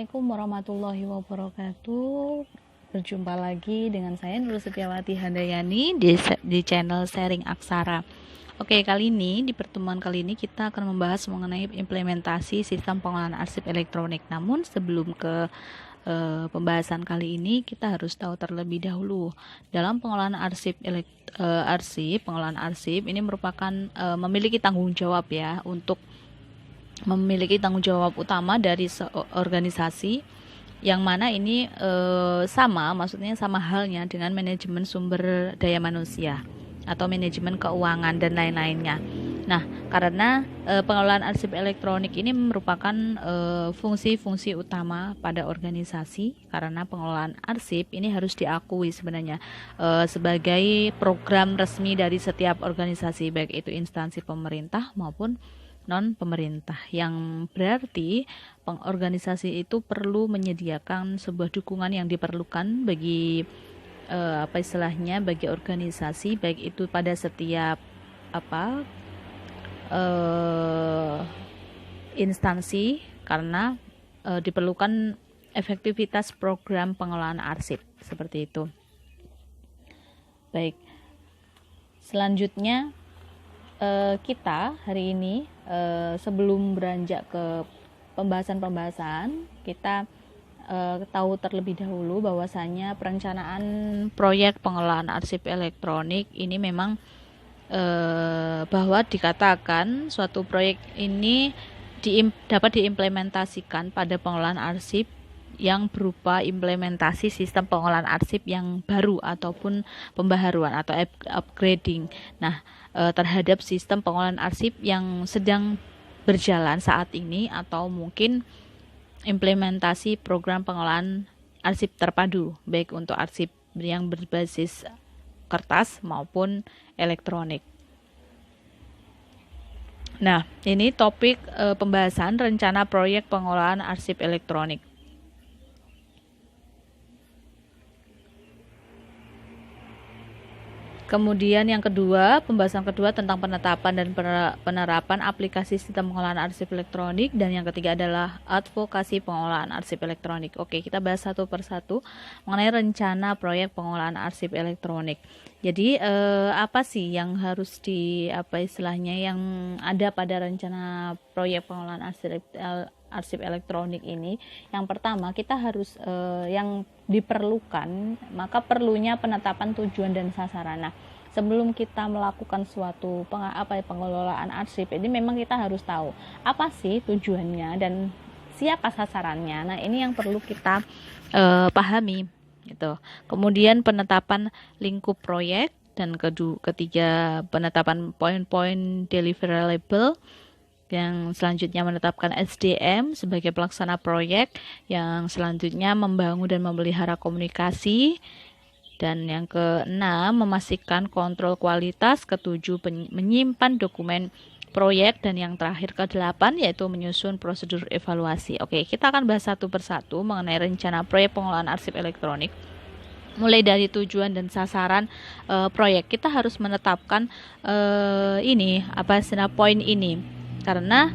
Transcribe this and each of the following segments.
Assalamualaikum warahmatullahi wabarakatuh. Berjumpa lagi dengan saya Nur Setiawati Handayani di channel Sharing Aksara. Oke, di pertemuan kali ini kita akan membahas mengenai implementasi sistem pengolahan arsip elektronik. Namun sebelum ke pembahasan kali ini, kita harus tahu terlebih dahulu dalam pengolahan pengolahan arsip ini merupakan memiliki tanggung jawab ya, untuk memiliki tanggung jawab utama dari organisasi, yang mana ini maksudnya sama halnya dengan manajemen sumber daya manusia atau manajemen keuangan dan lain-lainnya. Nah, karena pengelolaan arsip elektronik ini merupakan fungsi-fungsi utama pada organisasi, karena pengelolaan arsip ini harus diakui sebenarnya sebagai program resmi dari setiap organisasi, baik itu instansi pemerintah maupun non pemerintah, yang berarti organisasi itu perlu menyediakan sebuah dukungan yang diperlukan bagi bagi organisasi, baik itu pada setiap instansi, karena diperlukan efektivitas program pengelolaan arsip seperti itu. Baik, selanjutnya kita hari ini sebelum beranjak ke pembahasan, kita tahu terlebih dahulu bahwasanya perencanaan proyek pengelolaan arsip elektronik ini memang bahwa dikatakan suatu proyek ini dapat diimplementasikan pada pengelolaan arsip yang berupa implementasi sistem pengolahan arsip yang baru ataupun pembaharuan atau upgrading. Nah, terhadap sistem pengolahan arsip yang sedang berjalan saat ini, atau mungkin implementasi program pengolahan arsip terpadu, baik untuk arsip yang berbasis kertas maupun elektronik. Nah, ini topik pembahasan rencana proyek pengolahan arsip elektronik. Kemudian yang kedua, pembahasan kedua tentang penetapan dan penerapan aplikasi sistem pengolahan arsip elektronik, dan yang ketiga adalah advokasi pengolahan arsip elektronik. Oke, kita bahas satu persatu mengenai rencana proyek pengolahan arsip elektronik. Jadi apa sih yang harus yang ada pada rencana proyek pengolahan arsip elektronik ini? Yang pertama, kita harus yang diperlukan, maka perlunya penetapan tujuan dan sasaran. Nah, sebelum kita melakukan suatu pengelolaan arsip ini, memang kita harus tahu apa sih tujuannya dan siapa sasarannya. Nah, ini yang perlu kita pahami gitu. Kemudian penetapan lingkup proyek, dan ketiga penetapan poin-poin deliverable. Yang selanjutnya menetapkan SDM sebagai pelaksana proyek, yang selanjutnya membangun dan memelihara komunikasi, dan yang keenam memastikan kontrol kualitas, ketujuh menyimpan dokumen proyek, dan yang terakhir ke-8 yaitu menyusun prosedur evaluasi. Oke, kita akan bahas satu persatu mengenai rencana proyek pengolahan arsip elektronik. Mulai dari tujuan dan sasaran proyek, kita harus menetapkan poin ini, karena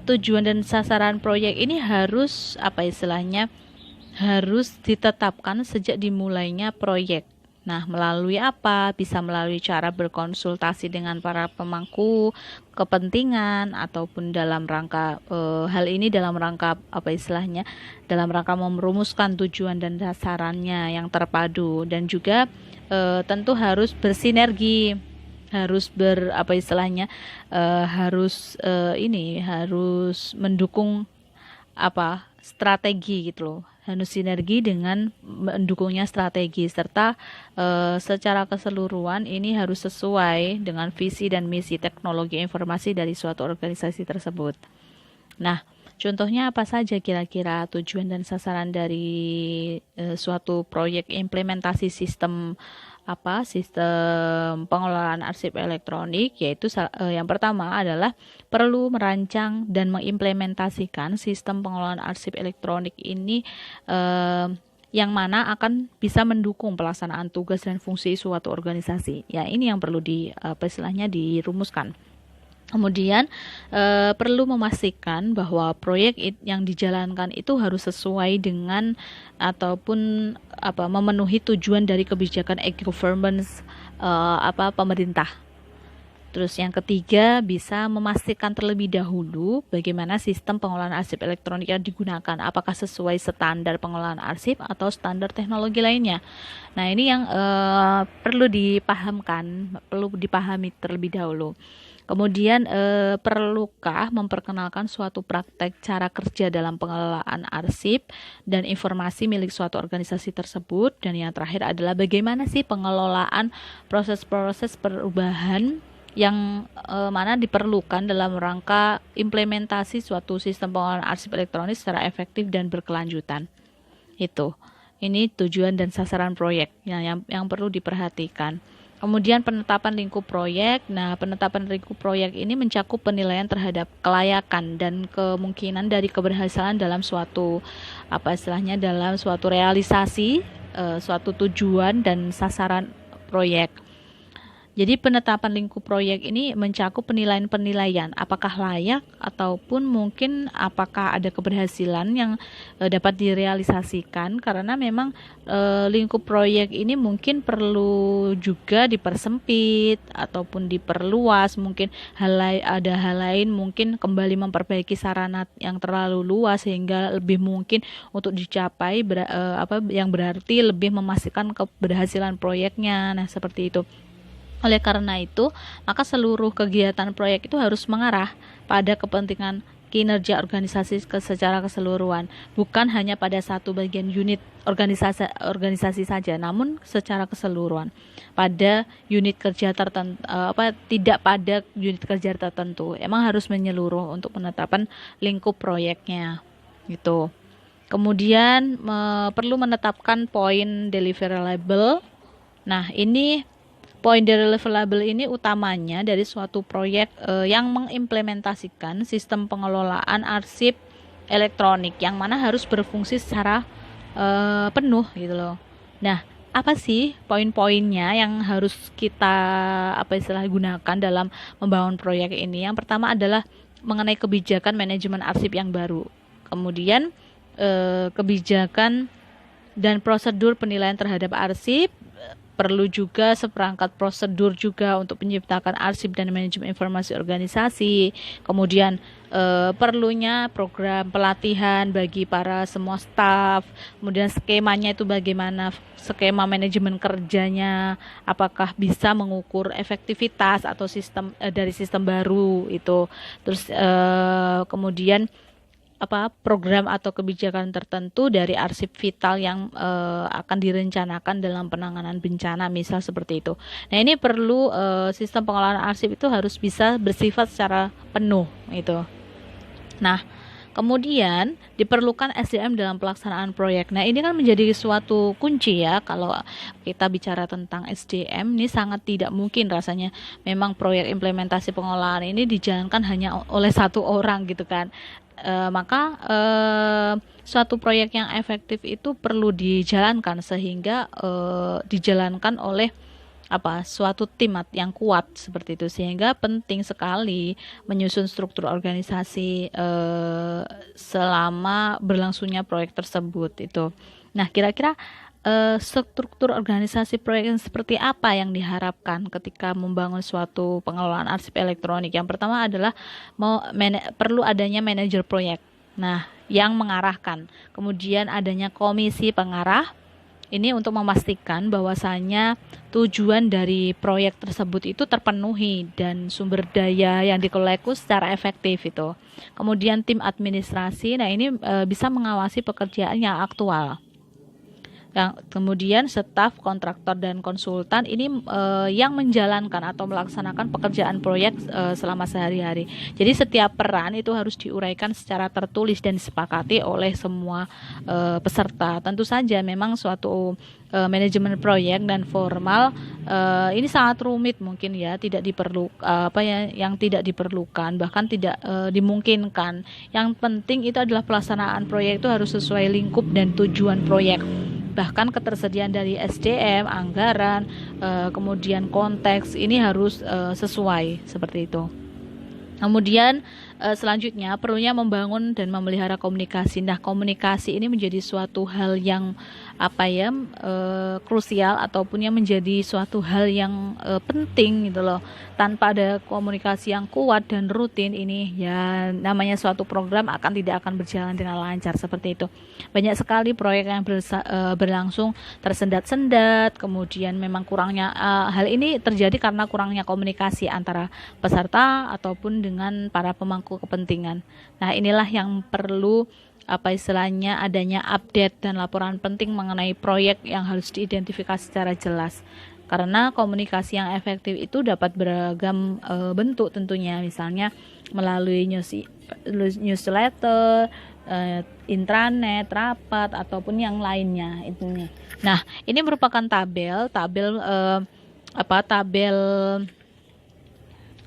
tujuan dan sasaran proyek ini harus harus ditetapkan sejak dimulainya proyek. Nah, melalui apa? Bisa melalui cara berkonsultasi dengan para pemangku kepentingan, ataupun dalam rangka dalam rangka merumuskan tujuan dan sasarannya yang terpadu, dan juga tentu harus bersinergi, harus harus mendukung strategi gitu loh. Harus sinergi dengan mendukungnya strategi, serta secara keseluruhan ini harus sesuai dengan visi dan misi teknologi informasi dari suatu organisasi tersebut. Nah, contohnya apa saja kira-kira tujuan dan sasaran dari suatu proyek implementasi sistem pengelolaan arsip elektronik? Yaitu yang pertama adalah perlu merancang dan mengimplementasikan sistem pengelolaan arsip elektronik ini yang mana akan bisa mendukung pelaksanaan tugas dan fungsi suatu organisasi. Ya, ini yang perlu dirumuskan. Kemudian perlu memastikan bahwa proyek yang dijalankan itu harus sesuai dengan ataupun memenuhi tujuan dari kebijakan e-governance pemerintah. Terus yang ketiga, bisa memastikan terlebih dahulu bagaimana sistem pengolahan arsip elektronik yang digunakan, apakah sesuai standar pengolahan arsip atau standar teknologi lainnya. Nah, ini yang perlu dipahami terlebih dahulu. Kemudian perlukah memperkenalkan suatu praktek cara kerja dalam pengelolaan arsip dan informasi milik suatu organisasi tersebut. Dan yang terakhir adalah bagaimana sih pengelolaan proses-proses perubahan yang mana diperlukan dalam rangka implementasi suatu sistem pengolahan arsip elektronik secara efektif dan berkelanjutan. Ini tujuan dan sasaran proyek yang perlu diperhatikan. Kemudian penetapan lingkup proyek. Nah, penetapan lingkup proyek ini mencakup penilaian terhadap kelayakan dan kemungkinan dari keberhasilan dalam suatu dalam suatu realisasi suatu tujuan dan sasaran proyek. Jadi penetapan lingkup proyek ini mencakup penilaian-penilaian apakah layak ataupun mungkin apakah ada keberhasilan yang dapat direalisasikan, karena memang lingkup proyek ini mungkin perlu juga dipersempit ataupun diperluas, mungkin ada hal lain mungkin kembali memperbaiki sarana yang terlalu luas sehingga lebih mungkin untuk dicapai yang berarti lebih memastikan keberhasilan proyeknya. Nah, seperti itu. Oleh karena itu, maka seluruh kegiatan proyek itu harus mengarah pada kepentingan kinerja organisasi secara keseluruhan, bukan hanya pada satu bagian unit organisasi saja, namun secara keseluruhan pada unit kerja tertentu, tidak pada unit kerja tertentu. Emang harus menyeluruh untuk penetapan lingkup proyeknya, gitu. Kemudian perlu menetapkan poin deliverable. Nah, ini poin deliverable ini utamanya dari suatu proyek yang mengimplementasikan sistem pengelolaan arsip elektronik yang mana harus berfungsi secara penuh gitu loh. Nah, apa sih poin-poinnya yang harus kita gunakan dalam membangun proyek ini? Yang pertama adalah mengenai kebijakan manajemen arsip yang baru. Kemudian kebijakan dan prosedur penilaian terhadap arsip. Perlu juga seperangkat prosedur juga untuk menciptakan arsip dan manajemen informasi organisasi. Kemudian perlunya program pelatihan bagi para semua staf. Kemudian skemanya itu bagaimana, skema manajemen kerjanya, apakah bisa mengukur efektivitas atau dari sistem baru itu. Terus kemudian program atau kebijakan tertentu dari arsip vital yang akan direncanakan dalam penanganan bencana, misal seperti itu. Nah, ini perlu sistem pengolahan arsip itu harus bisa bersifat secara penuh itu. Nah, kemudian diperlukan SDM dalam pelaksanaan proyek. Nah, ini kan menjadi suatu kunci ya kalau kita bicara tentang SDM. Ini sangat tidak mungkin rasanya memang proyek implementasi pengolahan ini dijalankan hanya oleh satu orang gitu kan. Maka suatu proyek yang efektif itu perlu dijalankan sehingga dijalankan oleh suatu tim yang kuat seperti itu, sehingga penting sekali menyusun struktur organisasi selama berlangsungnya proyek tersebut itu. Nah, kira-kira struktur organisasi proyek yang seperti apa yang diharapkan ketika membangun suatu pengelolaan arsip elektronik? Yang pertama adalah perlu adanya manajer proyek. Nah, yang mengarahkan. Kemudian adanya komisi pengarah. Ini untuk memastikan bahwasanya tujuan dari proyek tersebut itu terpenuhi dan sumber daya yang dikelola secara efektif itu. Kemudian tim administrasi. Nah, ini bisa mengawasi pekerjaan yang aktual. Kemudian staf, kontraktor, dan konsultan ini yang menjalankan atau melaksanakan pekerjaan proyek selama sehari-hari. Jadi setiap peran itu harus diuraikan secara tertulis dan disepakati oleh semua peserta. Tentu saja memang suatu manajemen proyek dan formal ini sangat rumit mungkin ya, tidak yang tidak diperlukan, bahkan tidak dimungkinkan. Yang penting itu adalah pelaksanaan proyek itu harus sesuai lingkup dan tujuan proyek. Bahkan ketersediaan dari SDM, anggaran, kemudian konteks ini harus sesuai seperti itu. Kemudian selanjutnya perlunya membangun dan memelihara komunikasi. Nah, komunikasi ini menjadi suatu hal yang krusial ataupun yang menjadi suatu hal yang penting gitu loh. Tanpa ada komunikasi yang kuat dan rutin ini ya namanya suatu program tidak akan berjalan dengan lancar seperti itu. Banyak sekali proyek yang berlangsung tersendat-sendat, kemudian memang kurangnya hal ini terjadi karena kurangnya komunikasi antara peserta ataupun dengan para pemangku kepentingan. Nah, inilah yang perlu adanya update dan laporan penting mengenai proyek yang harus diidentifikasi secara jelas. Karena komunikasi yang efektif itu dapat beragam bentuk tentunya, misalnya melalui newsletter, intranet, rapat ataupun yang lainnya itunya. Nah, ini merupakan tabel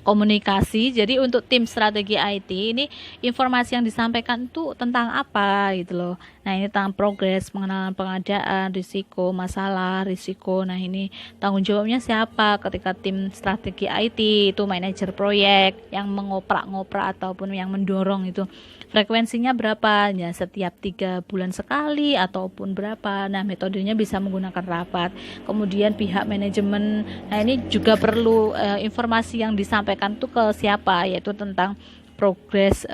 komunikasi. Jadi untuk tim strategi IT ini informasi yang disampaikan itu tentang apa gitu loh. Nah, ini tentang progres, pengenalan pengadaan, risiko, masalah, risiko. Nah, ini tanggung jawabnya siapa ketika tim strategi IT itu manajer proyek yang mengoprak-ngoprak ataupun yang mendorong itu. Frekuensinya berapa? Ya, setiap 3 bulan sekali ataupun berapa. Nah, metodenya bisa menggunakan rapat. Kemudian pihak manajemen. Nah, ini juga perlu informasi yang disampaikan tuh ke siapa, yaitu tentang progres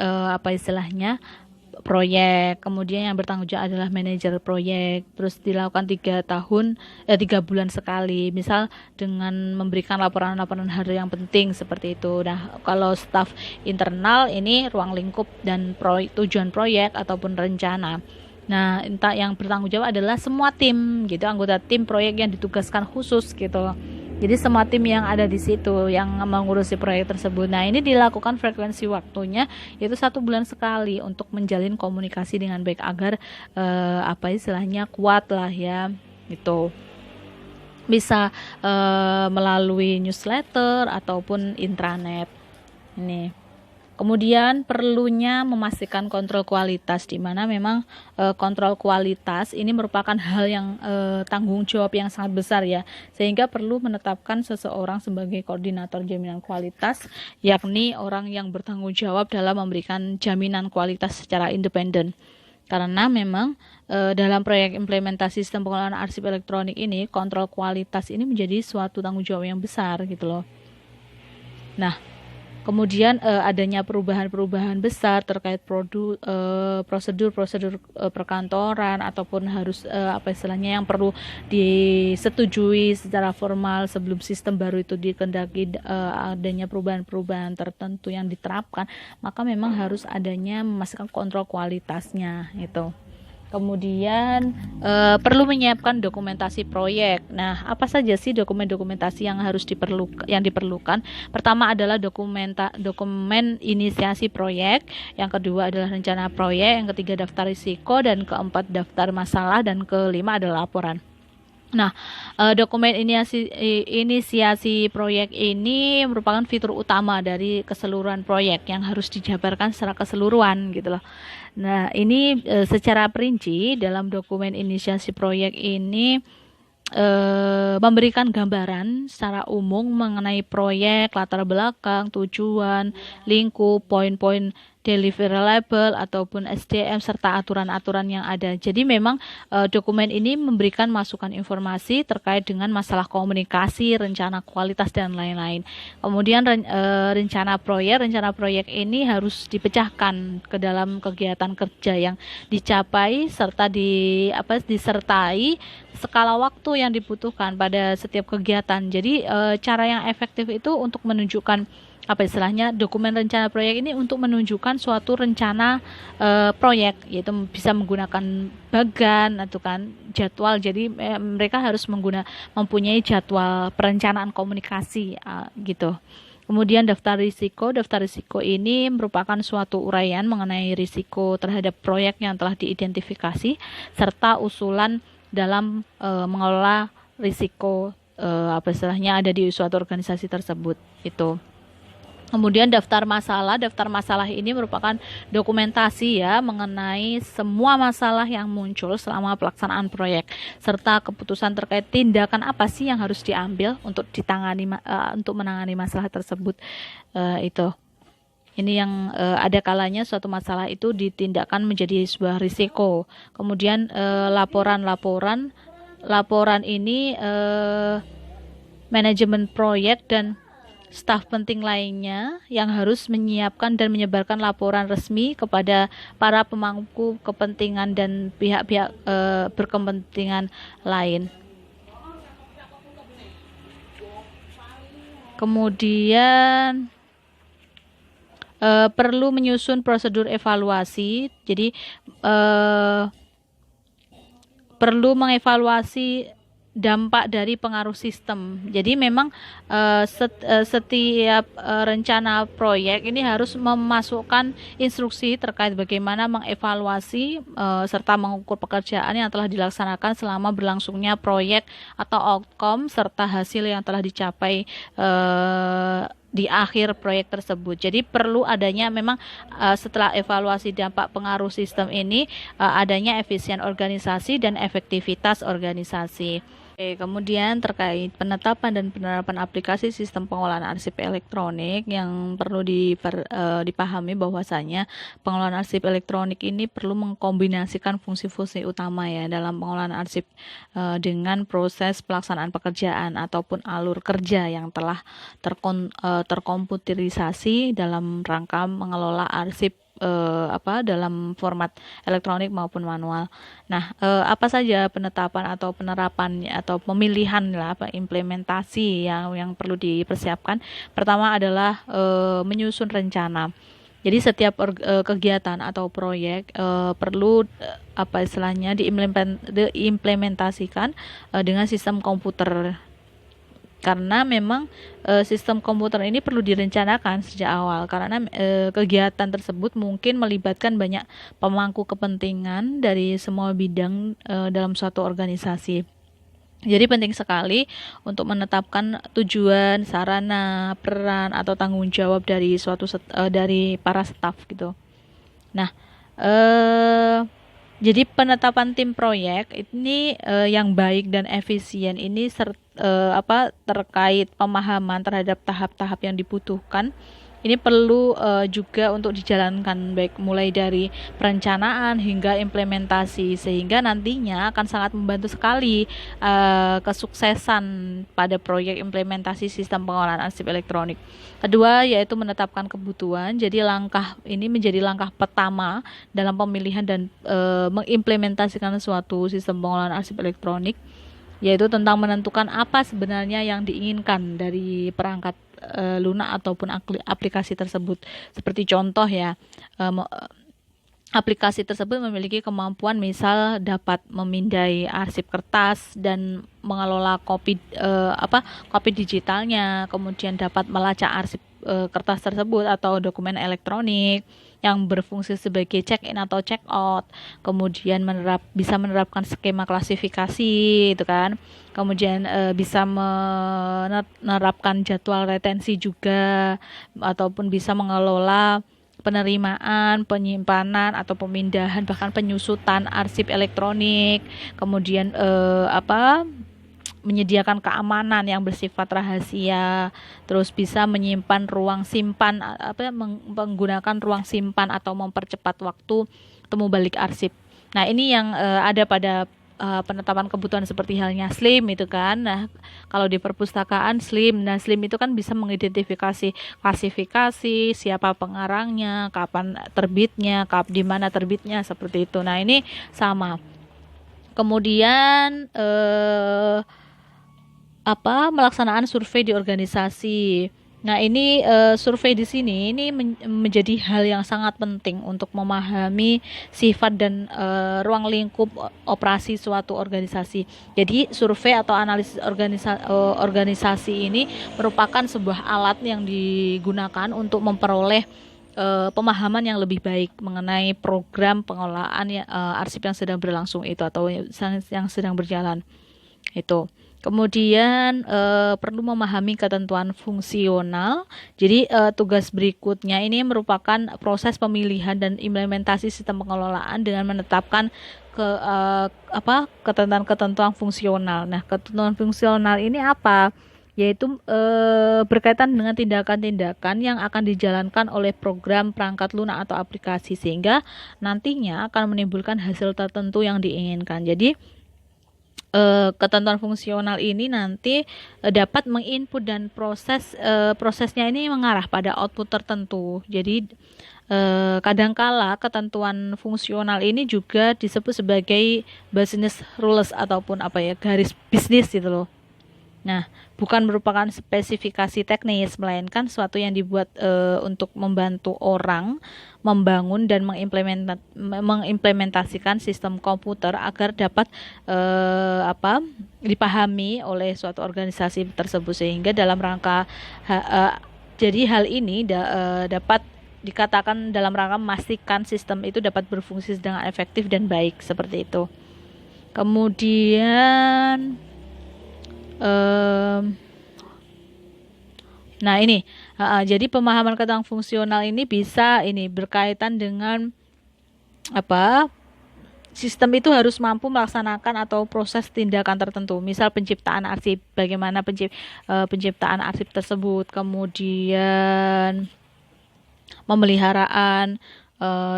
proyek. Kemudian yang bertanggung jawab adalah manajer proyek. Terus dilakukan 3 bulan sekali, misal dengan memberikan laporan-laporan hal yang penting seperti itu. Nah, kalau staf internal ini ruang lingkup dan tujuan proyek ataupun rencana. Nah, entah yang bertanggung jawab adalah semua tim gitu, anggota tim proyek yang ditugaskan khusus gitu. Jadi semua tim yang ada di situ yang mengurusi proyek tersebut. Nah, ini dilakukan frekuensi waktunya yaitu 1 bulan sekali untuk menjalin komunikasi dengan baik agar kuat lah ya gitu. Bisa melalui newsletter ataupun intranet. Ini. Kemudian perlunya memastikan kontrol kualitas, di mana memang kontrol kualitas ini merupakan hal yang tanggung jawab yang sangat besar ya, sehingga perlu menetapkan seseorang sebagai koordinator jaminan kualitas, yakni orang yang bertanggung jawab dalam memberikan jaminan kualitas secara independen. Karena memang dalam proyek implementasi sistem pengelolaan arsip elektronik ini, kontrol kualitas ini menjadi suatu tanggung jawab yang besar gitu loh. Nah, kemudian adanya perubahan-perubahan besar terkait prosedur-prosedur perkantoran ataupun harus yang perlu disetujui secara formal sebelum sistem baru itu dikendaki, adanya perubahan-perubahan tertentu yang diterapkan, maka memang harus adanya memastikan kontrol kualitasnya itu. Kemudian perlu menyiapkan dokumentasi proyek. Nah, apa saja sih dokumen-dokumentasi yang diperlukan? Pertama adalah dokumen inisiasi proyek, yang kedua adalah rencana proyek, yang ketiga daftar risiko, dan keempat daftar masalah, dan kelima adalah laporan. Nah, dokumen inisiasi proyek ini merupakan fitur utama dari keseluruhan proyek yang harus dijabarkan secara keseluruhan gitu loh. Nah, ini secara perinci dalam dokumen inisiasi proyek ini memberikan gambaran secara umum mengenai proyek, latar belakang, tujuan, lingkup, poin-poin deliverable ataupun SDM serta aturan-aturan yang ada. Jadi memang dokumen ini memberikan masukan informasi terkait dengan masalah komunikasi, rencana kualitas dan lain-lain. Kemudian rencana proyek ini harus dipecahkan ke dalam kegiatan kerja yang dicapai serta disertai skala waktu yang dibutuhkan pada setiap kegiatan. Jadi cara yang efektif itu untuk menunjukkan dokumen rencana proyek ini untuk menunjukkan suatu rencana proyek, yaitu bisa menggunakan bagan atau jadwal. Jadi mereka harus mempunyai jadwal perencanaan komunikasi gitu. Kemudian daftar risiko ini merupakan suatu uraian mengenai risiko terhadap proyek yang telah diidentifikasi serta usulan dalam mengelola risiko ada di suatu organisasi tersebut itu. Kemudian daftar masalah ini merupakan dokumentasi ya mengenai semua masalah yang muncul selama pelaksanaan proyek serta keputusan terkait tindakan apa sih yang harus diambil untuk menangani masalah tersebut itu. Ini yang ada kalanya suatu masalah itu ditindakkan menjadi sebuah risiko. Kemudian laporan ini manajemen proyek dan staf penting lainnya yang harus menyiapkan dan menyebarkan laporan resmi kepada para pemangku kepentingan dan pihak-pihak berkepentingan lain. Kemudian perlu menyusun prosedur evaluasi. Jadi perlu mengevaluasi dampak dari pengaruh sistem. Jadi memang setiap rencana proyek ini harus memasukkan instruksi terkait bagaimana mengevaluasi serta mengukur pekerjaan yang telah dilaksanakan selama berlangsungnya proyek atau outcome serta hasil yang telah dicapai di akhir proyek tersebut. Jadi perlu adanya memang setelah evaluasi dampak pengaruh sistem ini adanya efisien organisasi dan efektivitas organisasi. Oke, kemudian terkait penetapan dan penerapan aplikasi sistem pengolahan arsip elektronik yang perlu dipahami bahwasanya pengelolaan arsip elektronik ini perlu mengkombinasikan fungsi-fungsi utama ya dalam pengolahan arsip dengan proses pelaksanaan pekerjaan ataupun alur kerja yang telah terkomputerisasi dalam rangka mengelola arsip dalam format elektronik maupun manual. Nah, apa saja penetapan atau penerapan atau pemilihan implementasi yang perlu dipersiapkan? Pertama adalah menyusun rencana. Jadi setiap kegiatan atau proyek perlu diimplementasikan dengan sistem komputer. Karena memang sistem komputer ini perlu direncanakan sejak awal karena kegiatan tersebut mungkin melibatkan banyak pemangku kepentingan dari semua bidang dalam suatu organisasi. Jadi penting sekali untuk menetapkan tujuan, sarana, peran atau tanggung jawab dari dari para staf gitu. Nah, jadi penetapan tim proyek ini yang baik dan efisien ini terkait pemahaman terhadap tahap-tahap yang dibutuhkan. Ini perlu juga untuk dijalankan baik mulai dari perencanaan hingga implementasi sehingga nantinya akan sangat membantu sekali kesuksesan pada proyek implementasi sistem pengolahan arsip elektronik. Kedua yaitu menetapkan kebutuhan. Jadi langkah ini menjadi langkah pertama dalam pemilihan dan mengimplementasikan suatu sistem pengolahan arsip elektronik, yaitu tentang menentukan apa sebenarnya yang diinginkan dari perangkat lunak ataupun aplikasi tersebut. Seperti contoh ya, aplikasi tersebut memiliki kemampuan misal dapat memindai arsip kertas dan mengelola kopi digitalnya, kemudian dapat melacak arsip kertas tersebut atau dokumen elektronik yang berfungsi sebagai check-in atau check-out, kemudian bisa menerapkan skema klasifikasi itu kan, kemudian bisa menerapkan jadwal retensi juga, ataupun bisa mengelola penerimaan, penyimpanan atau pemindahan bahkan penyusutan arsip elektronik, kemudian menyediakan keamanan yang bersifat rahasia, terus bisa menyimpan ruang simpan menggunakan ruang simpan atau mempercepat waktu temu balik arsip. Nah, ini yang ada pada penetapan kebutuhan seperti halnya SLIM itu kan. Nah, kalau di perpustakaan SLIM itu kan bisa mengidentifikasi klasifikasi, siapa pengarangnya, kapan terbitnya, di mana terbitnya, seperti itu. Nah, ini sama. Kemudian melaksanaan survei di organisasi. Nah, ini survei di sini ini menjadi hal yang sangat penting untuk memahami sifat dan ruang lingkup operasi suatu organisasi. Jadi, survei atau analisis organisasi ini merupakan sebuah alat yang digunakan untuk memperoleh pemahaman yang lebih baik mengenai program pengelolaan arsip yang sedang berlangsung itu atau yang sedang berjalan itu. Kemudian perlu memahami ketentuan fungsional. Jadi tugas berikutnya ini merupakan proses pemilihan dan implementasi sistem pengelolaan dengan menetapkan ketentuan-ketentuan fungsional. Nah, ketentuan fungsional ini apa? yaitu berkaitan dengan tindakan-tindakan yang akan dijalankan oleh program, perangkat lunak atau aplikasi, sehingga nantinya akan menimbulkan hasil tertentu yang diinginkan. Jadi ketentuan fungsional ini nanti dapat menginput dan prosesnya ini mengarah pada output tertentu. Jadi kadangkala ketentuan fungsional ini juga disebut sebagai business rules ataupun garis bisnis gitu loh. Nah, bukan merupakan spesifikasi teknis, melainkan suatu yang dibuat untuk membantu orang membangun dan mengimplementasikan sistem komputer agar dapat dipahami oleh suatu organisasi tersebut, sehingga dalam rangka jadi hal ini dapat dikatakan dalam rangka memastikan sistem itu dapat berfungsi dengan efektif dan baik, seperti itu. Kemudian nah ini, jadi pemahaman tentang fungsional ini bisa berkaitan dengan sistem itu harus mampu melaksanakan atau proses tindakan tertentu. Misal penciptaan arsip, bagaimana penciptaan arsip tersebut, kemudian pemeliharaan,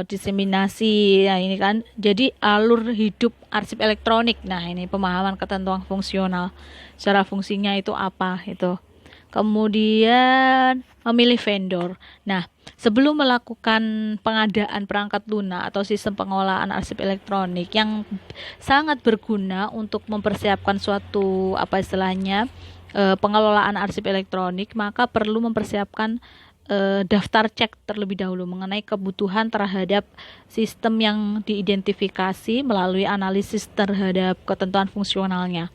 diseminasi. Nah, ini kan jadi alur hidup arsip elektronik. Nah, ini pemahaman ketentuan fungsional. Secara fungsinya itu apa itu. Kemudian memilih vendor. Nah, sebelum melakukan pengadaan perangkat lunak atau sistem pengolahan arsip elektronik yang sangat berguna untuk mempersiapkan suatu pengelolaan arsip elektronik, maka perlu mempersiapkan daftar cek terlebih dahulu mengenai kebutuhan terhadap sistem yang diidentifikasi melalui analisis terhadap ketentuan fungsionalnya.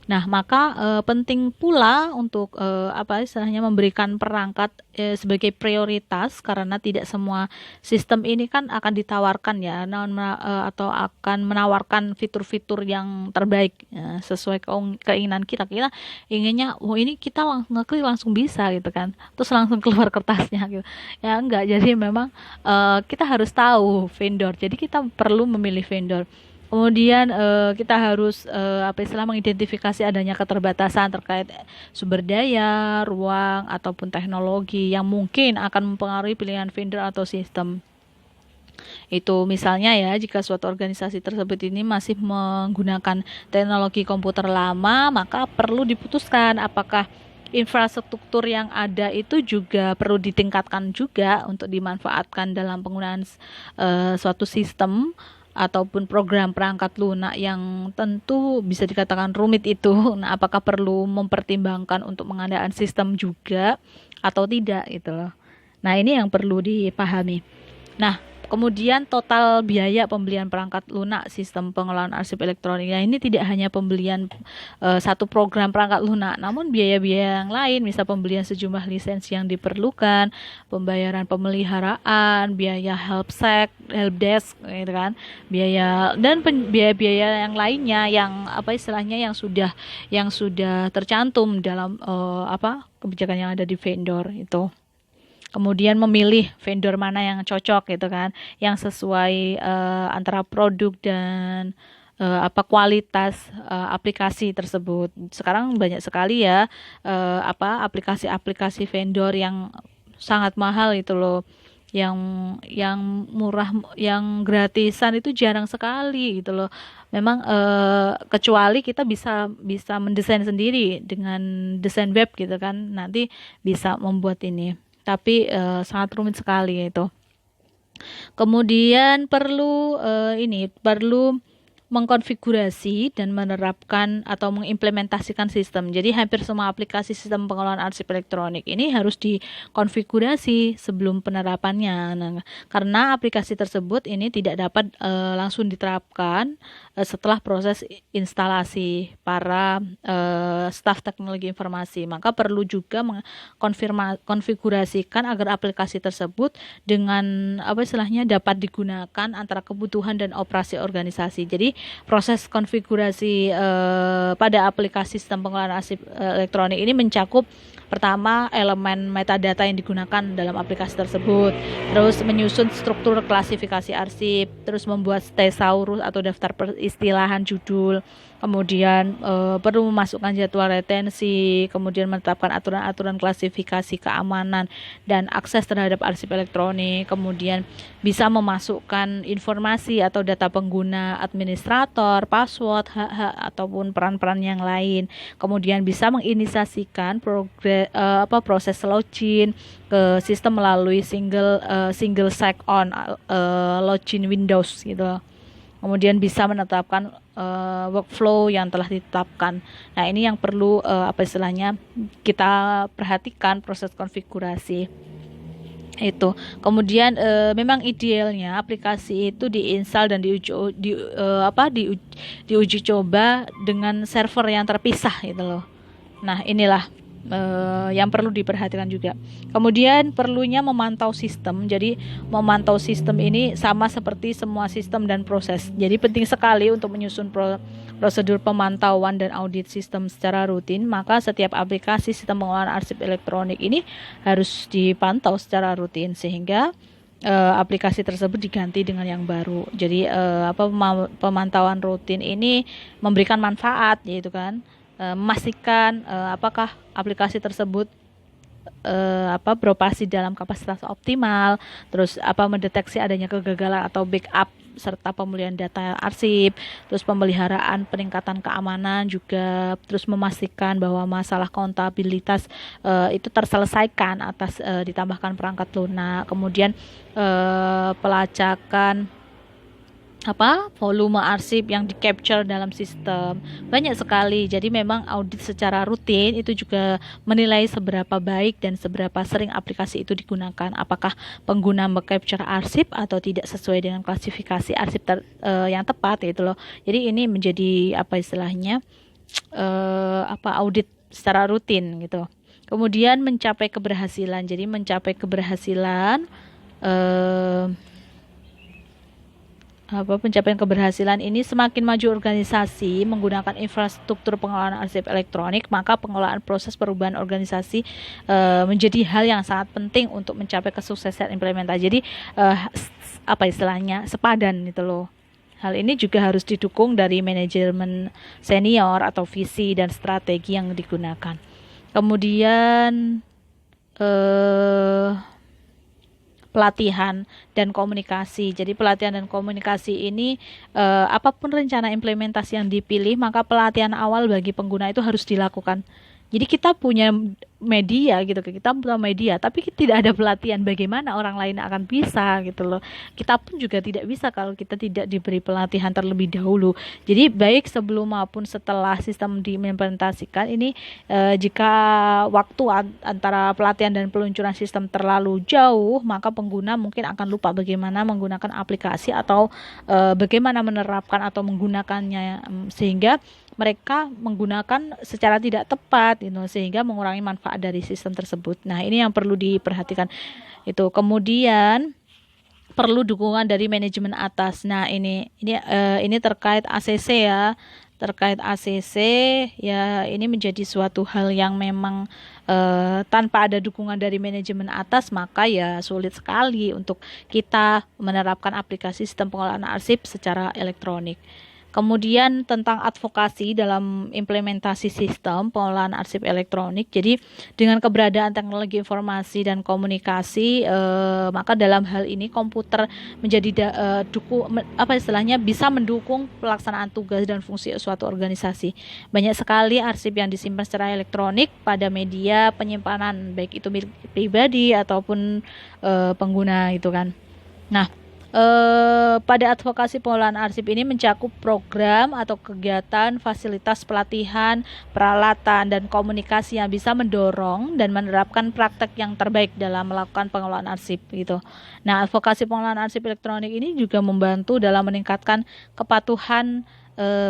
Nah, maka penting pula untuk memberikan perangkat sebagai prioritas, karena tidak semua sistem ini kan akan ditawarkan ya, atau akan menawarkan fitur-fitur yang terbaik sesuai keinginan kita. Kita inginnya, ini kita ngeklik langsung bisa gitu kan, terus langsung keluar kertasnya gitu. Ya enggak, jadi memang kita harus tahu vendor. Jadi kita perlu memilih vendor. Kemudian kita harus mengidentifikasi adanya keterbatasan terkait sumber daya, ruang, ataupun teknologi yang mungkin akan mempengaruhi pilihan vendor atau sistem. Itu misalnya ya, jika suatu organisasi tersebut ini masih menggunakan teknologi komputer lama, maka perlu diputuskan apakah infrastruktur yang ada itu juga perlu ditingkatkan juga untuk dimanfaatkan dalam penggunaan suatu sistem ataupun program perangkat lunak yang tentu bisa dikatakan rumit itu. Nah, apakah perlu mempertimbangkan untuk pengadaan sistem juga atau tidak gitu loh. Nah, ini yang perlu dipahami. Nah, kemudian total biaya pembelian perangkat lunak sistem pengelolaan arsip elektronik. Nah, ini tidak hanya pembelian satu program perangkat lunak, namun biaya-biaya yang lain, misal pembelian sejumlah lisensi yang diperlukan, pembayaran pemeliharaan, biaya helpdesk, gitu kan, biaya dan biaya-biaya yang lainnya yang yang sudah tercantum dalam kebijakan yang ada di vendor itu. Kemudian memilih vendor mana yang cocok gitu kan, yang sesuai antara produk dan kualitas aplikasi tersebut. Sekarang banyak sekali ya aplikasi-aplikasi vendor yang sangat mahal itu loh. Yang murah, yang gratisan itu jarang sekali gitu loh. Memang kecuali kita bisa mendesain sendiri dengan desain web gitu kan, nanti bisa membuat ini. Tapi sangat rumit sekali itu. Kemudian perlu mengkonfigurasi dan menerapkan atau mengimplementasikan sistem. Jadi hampir semua aplikasi sistem pengelolaan arsip elektronik ini harus dikonfigurasi sebelum penerapannya. Nah, karena aplikasi tersebut ini tidak dapat langsung diterapkan setelah proses instalasi para staf teknologi informasi. Maka perlu juga mengkonfigurasikan agar aplikasi tersebut dengan dapat digunakan antara kebutuhan dan operasi organisasi. Jadi proses konfigurasi pada aplikasi sistem pengelolaan arsip elektronik ini mencakup Pertama, elemen metadata yang digunakan dalam aplikasi tersebut, terus menyusun struktur klasifikasi arsip, terus membuat thesaurus atau daftar peristilahan judul, kemudian perlu memasukkan jadwal retensi, kemudian menetapkan aturan-aturan klasifikasi keamanan dan akses terhadap arsip elektronik, kemudian bisa memasukkan informasi atau data pengguna, administrator, password, hak-hak ataupun peran-peran yang lain. Kemudian bisa menginisiasikan proses login ke sistem melalui single sign on login Windows gitu. Kemudian bisa menetapkan workflow yang telah ditetapkan. Nah, ini yang perlu kita perhatikan proses konfigurasi itu. Kemudian memang idealnya aplikasi itu diinstal dan diuji coba dengan server yang terpisah gitu loh. Nah, inilah yang perlu diperhatikan juga. Kemudian perlunya memantau sistem. Jadi memantau sistem ini sama seperti semua sistem dan proses. Jadi penting sekali untuk menyusun prosedur pemantauan dan audit sistem secara rutin. Maka setiap aplikasi sistem pengolahan arsip elektronik ini harus dipantau secara rutin sehingga aplikasi tersebut diganti dengan yang baru. Jadi pemantauan rutin ini memberikan manfaat, yaitu kan memastikan apakah aplikasi tersebut beroperasi dalam kapasitas optimal, terus mendeteksi adanya kegagalan atau backup serta pemulihan data arsip, terus pemeliharaan peningkatan keamanan juga, terus memastikan bahwa masalah kontabilitas itu terselesaikan atas ditambahkan perangkat lunak, kemudian pelacakan volume arsip yang di-capture dalam sistem. Banyak sekali. Jadi memang audit secara rutin itu juga menilai seberapa baik dan seberapa sering aplikasi itu digunakan. Apakah pengguna meng-capture arsip atau tidak sesuai dengan klasifikasi arsip yang tepat gitu loh. Jadi ini menjadi audit secara rutin gitu. Kemudian mencapai keberhasilan. Jadi mencapai keberhasilan pencapaian keberhasilan ini semakin maju organisasi menggunakan infrastruktur pengelolaan arsip elektronik, maka pengelolaan proses perubahan organisasi menjadi hal yang sangat penting untuk mencapai kesuksesan implementasi. Jadi sepadan gitu loh. Hal ini juga harus didukung dari manajemen senior atau visi dan strategi yang digunakan. Kemudian pelatihan dan komunikasi. Jadi pelatihan dan komunikasi ini apapun rencana implementasi yang dipilih, maka pelatihan awal bagi pengguna itu harus dilakukan. Jadi kita punya media gitu, kita punya media, tapi tidak ada pelatihan bagaimana orang lain akan bisa gitu loh. Kita pun juga tidak bisa kalau kita tidak diberi pelatihan terlebih dahulu. Jadi baik sebelum maupun setelah sistem diimplementasikan ini, jika waktu antara pelatihan dan peluncuran sistem terlalu jauh, maka pengguna mungkin akan lupa bagaimana menggunakan aplikasi atau bagaimana menerapkan atau menggunakannya, sehingga mereka menggunakan secara tidak tepat sehingga mengurangi manfaat dari sistem tersebut. Nah, ini yang perlu diperhatikan itu. Kemudian perlu dukungan dari manajemen atas. Nah, ini terkait ACC ya. Terkait ACC ya, ini menjadi suatu hal yang memang tanpa ada dukungan dari manajemen atas, maka ya sulit sekali untuk kita menerapkan aplikasi sistem pengolahan arsip secara elektronik. Kemudian tentang advokasi dalam implementasi sistem pengolahan arsip elektronik. Jadi dengan keberadaan teknologi informasi dan komunikasi, maka dalam hal ini komputer menjadi bisa mendukung pelaksanaan tugas dan fungsi suatu organisasi. Banyak sekali arsip yang disimpan secara elektronik pada media penyimpanan, baik itu milik pribadi ataupun pengguna gitu kan. Nah, pada advokasi pengolahan arsip ini mencakup program atau kegiatan, fasilitas pelatihan, peralatan, dan komunikasi yang bisa mendorong dan menerapkan praktek yang terbaik dalam melakukan pengelolaan arsip gitu. Nah, advokasi pengolahan arsip elektronik ini juga membantu dalam meningkatkan kepatuhan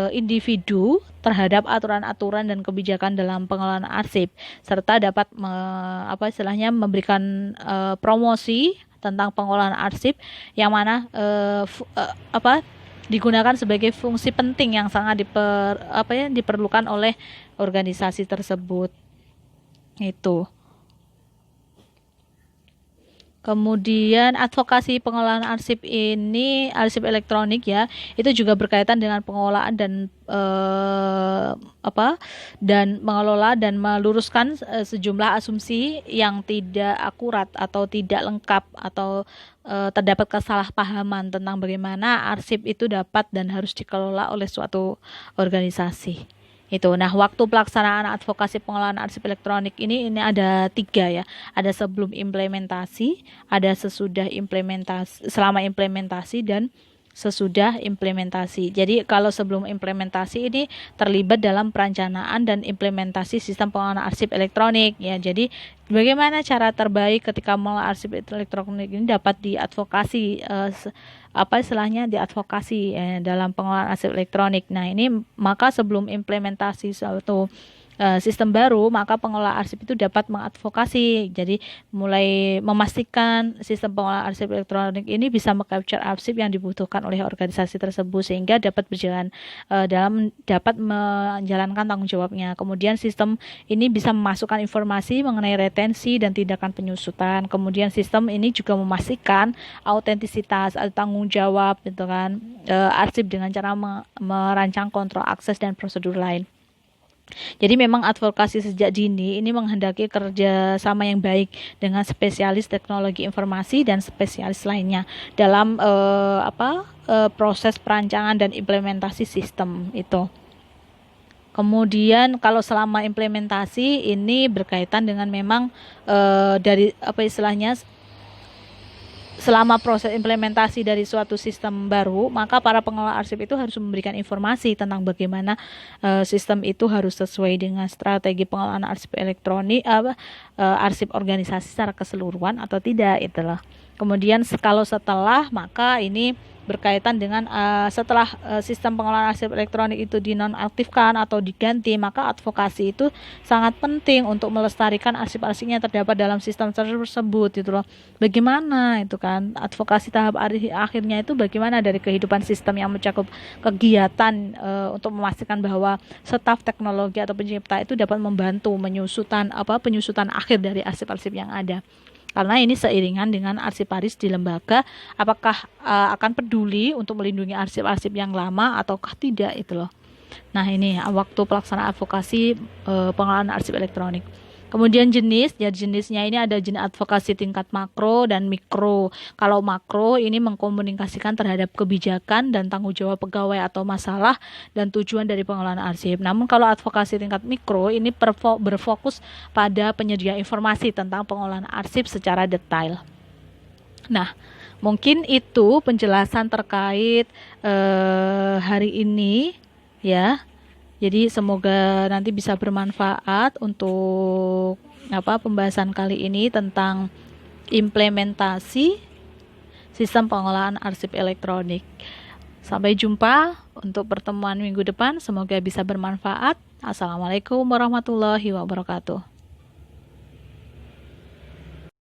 individu terhadap aturan-aturan dan kebijakan dalam pengelolaan arsip, serta dapat memberikan promosi tentang pengolahan arsip yang mana digunakan sebagai fungsi penting yang sangat diperlukan oleh organisasi tersebut. Itu. Kemudian advokasi pengolahan arsip ini, arsip elektronik ya, itu juga berkaitan dengan pengelolaan dan dan mengelola dan meluruskan sejumlah asumsi yang tidak akurat atau tidak lengkap atau terdapat kesalahpahaman tentang bagaimana arsip itu dapat dan harus dikelola oleh suatu organisasi. Itu. Nah, waktu pelaksanaan advokasi pengelolaan arsip elektronik ini ada 3 ya. Ada sebelum implementasi, ada sesudah implementasi, selama implementasi, dan sesudah implementasi. Jadi kalau sebelum implementasi ini terlibat dalam perencanaan dan implementasi sistem pengelolaan arsip elektronik ya. Jadi bagaimana cara terbaik ketika mengelola arsip elektronik ini dapat diadvokasi istilahnya diadvokasi dalam pengelolaan arsip elektronik. Nah, ini maka sebelum implementasi suatu sistem baru, maka pengelola arsip itu dapat mengadvokasi. Jadi mulai memastikan sistem pengelolaan arsip elektronik ini bisa mengcapture arsip yang dibutuhkan oleh organisasi tersebut sehingga dapat berjalan dapat menjalankan tanggung jawabnya. Kemudian sistem ini bisa memasukkan informasi mengenai retensi dan tindakan penyusutan. Kemudian sistem ini juga memastikan autentisitas atau tanggung jawab gitu kan arsip dengan cara merancang kontrol akses dan prosedur lain. Jadi memang advokasi sejak dini ini menghendaki kerjasama yang baik dengan spesialis teknologi informasi dan spesialis lainnya dalam proses perancangan dan implementasi sistem itu. Kemudian kalau selama implementasi ini berkaitan dengan memang dari selama proses implementasi dari suatu sistem baru, maka para pengelola arsip itu harus memberikan informasi tentang bagaimana sistem itu harus sesuai dengan strategi pengelolaan arsip elektronik, arsip organisasi secara keseluruhan atau tidak, itulah. Kemudian kalau setelah, maka ini berkaitan dengan setelah sistem pengelolaan arsip elektronik itu dinonaktifkan atau diganti, maka advokasi itu sangat penting untuk melestarikan arsip-arsip yang terdapat dalam sistem tersebut gitu loh. Bagaimana itu kan advokasi tahap akhirnya itu bagaimana dari kehidupan sistem yang mencakup kegiatan untuk memastikan bahwa staf teknologi atau pencipta itu dapat membantu penyusutan akhir dari arsip-arsip yang ada. Karena ini seiringan dengan arsiparis di lembaga, apakah akan peduli untuk melindungi arsip-arsip yang lama ataukah tidak itu loh. Nah, ini waktu pelaksanaan advokasi pengelolaan arsip elektronik. Kemudian jenisnya ini ada jenis advokasi tingkat makro dan mikro. Kalau makro ini mengkomunikasikan terhadap kebijakan dan tanggung jawab pegawai atau masalah dan tujuan dari pengelolaan arsip. Namun kalau advokasi tingkat mikro ini berfokus pada penyedia informasi tentang pengelolaan arsip secara detail. Nah, mungkin itu penjelasan terkait hari ini ya. Jadi semoga nanti bisa bermanfaat untuk pembahasan kali ini tentang implementasi sistem pengelolaan arsip elektronik. Sampai jumpa untuk pertemuan minggu depan. Semoga bisa bermanfaat. Assalamualaikum warahmatullahi wabarakatuh.